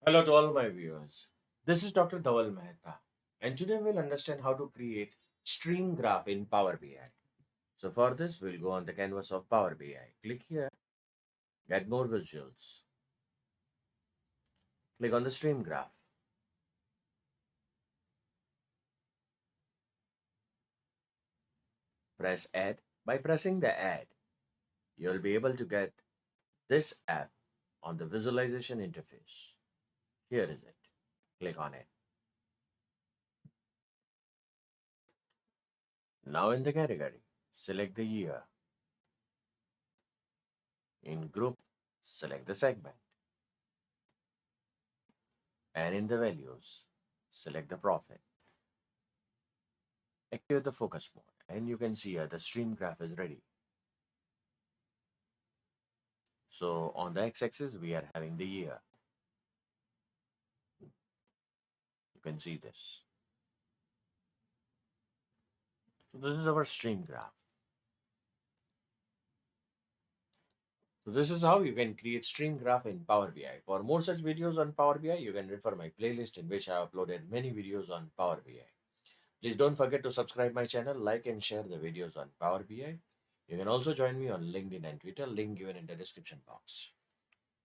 Hello to all my viewers. This is Dr. Dhaval Maheta, and today we'll understand how to create stream graph in Power BI. So for this, we'll go on the canvas of Power BI. Click here, get more visuals. Click on the stream graph. Press Add. By pressing the Add, you'll be able to get this app on the visualization interface. Here is it. Click on it. Now in the category, select the year. In group, select the segment. And in the values, select the profit. Activate the focus mode and you can see here the stream graph is ready. So on the x-axis we are having the year. You can see this. So this is our stream graph. So this is how you can create stream graph in Power BI. For more such videos on Power BI, you can refer my playlist in which I have uploaded many videos on Power BI. Please don't forget to subscribe my channel, like and share the videos on Power BI. You can also join me on LinkedIn and Twitter, link given in the description box.